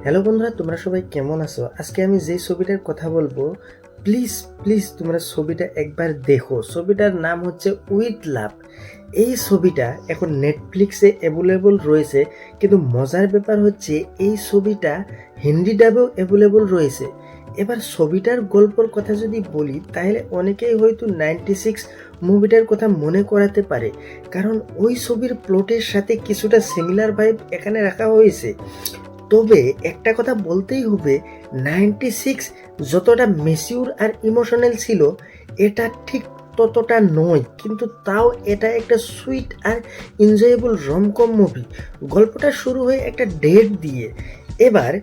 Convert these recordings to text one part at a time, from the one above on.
Hello বন্ধুরা, তোমরা সবাই কেমন আছো? আজকে আমি যেই ছবিটার কথা বলবো, প্লিজ প্লিজ তোমরা ছবিটা একবার দেখো। ছবিটার নাম হচ্ছে উইথ লাভ। এই ছবিটা এখন নেটফ্লিক্সে অ্যাভেলেবল রয়েছে, কিন্তু মজার ব্যাপার হচ্ছে এই ছবিটা হিন্দি ডাবেও অ্যাভেলেবল রয়েছে। এবার ছবিটার গল্পর কথা যদি বলি, তাহলে অনেকেই হয়তো 96 মুভিটার কথা মনে করাতে পারে, কারণ ওই ছবির প্লটের সাথে কিছুটা সিমিলার ভাইব এখানে রাখা হয়েছে। তবে একটা কথা বলতেই হবে, 96 যতটা ম্যাচিউর আর ইমোশনাল ছিল, এটা ঠিক ততটা নয়, কিন্তু তাও এটা একটা সুইট আর এনজয়েবল রমকম মুভি। গল্পটা শুরু হয় একটা ডেট দিয়ে। এবার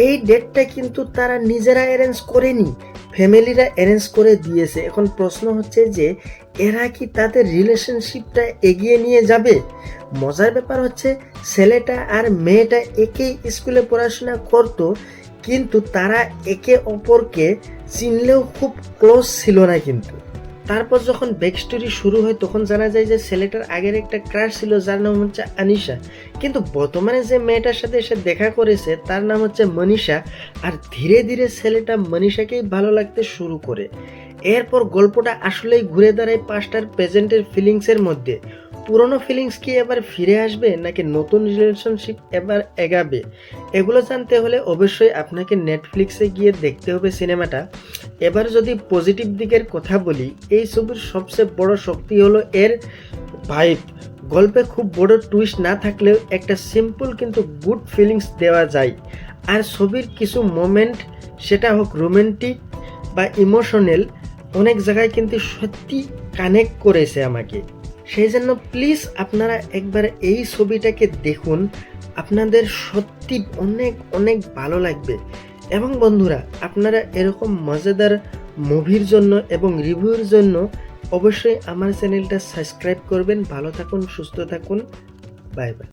এই ডেটটা কিন্তু তারা নিজেরা অ্যারেঞ্জ করেনি, ফ্যামিলিরা অ্যারেঞ্জ করে দিয়েছে। এখন প্রশ্ন হচ্ছে যে এরা কি তাদের রিলেশনশিপটা এগিয়ে নিয়ে যাবে? মজার ব্যাপার হচ্ছে, ছেলেটা আর মেয়েটা একই স্কুলে পড়াশোনা করতো, কিন্তু তারা একে অপরকে চিনলেও খুব ক্লোজ ছিল না। কিন্তু তারপর যখন ব্যাক স্টোরি শুরু হয়, তখন জানা যায় যে ছেলেটার আগের একটা ক্রাশ ছিল, যার নাম হচ্ছে আনিশা। কিন্তু বর্তমানে যে মেয়েটার সাথে সে দেখা করেছে, তার নাম হচ্ছে মনীষা। আর ধীরে ধীরে ছেলেটা মনীষাকেই ভালো লাগতে শুরু করে। এরপর গল্পটা আসলেই ঘুরে দাঁড়ায় পাস্টার প্রেজেন্টের ফিলিংসের মধ্যে। পুরনো ফিলিংস কি এবার ফিরে আসবে, নাকি নতুন রিলেশনশিপ এবার এগাবে? এগুলো জানতে হলে অবশ্যই আপনাকে নেটফ্লিক্সে গিয়ে দেখতে হবে সিনেমাটা। এবার যদি পজিটিভ দিকের কথা বলি, এই ছবির সবচেয়ে বড় শক্তি হলো এর ভাইব। গল্পে খুব বড় টুইস্ট না থাকলেও একটা সিম্পল কিন্তু গুড ফিলিংস দেওয়া যায়। আর ছবির কিছু মোমেন্ট, সেটা হোক রোমান্টিক বা ইমোশনাল, অনেক জায়গায় কিন্তু সত্যি কানেক্ট করেছে আমাকে। সেই জন্য প্লিজ আপনারা একবার এই ছবিটাকে দেখুন, আপনাদের সত্যি অনেক অনেক ভালো লাগবে। এবং বন্ধুরা, আপনারা এরকম মজাদার মুভির জন্য এবং রিভিউর জন্য অবশ্যই আমার চ্যানেলটা সাবস্ক্রাইব করবেন। ভালো থাকুন, সুস্থ থাকুন, বাই বাই।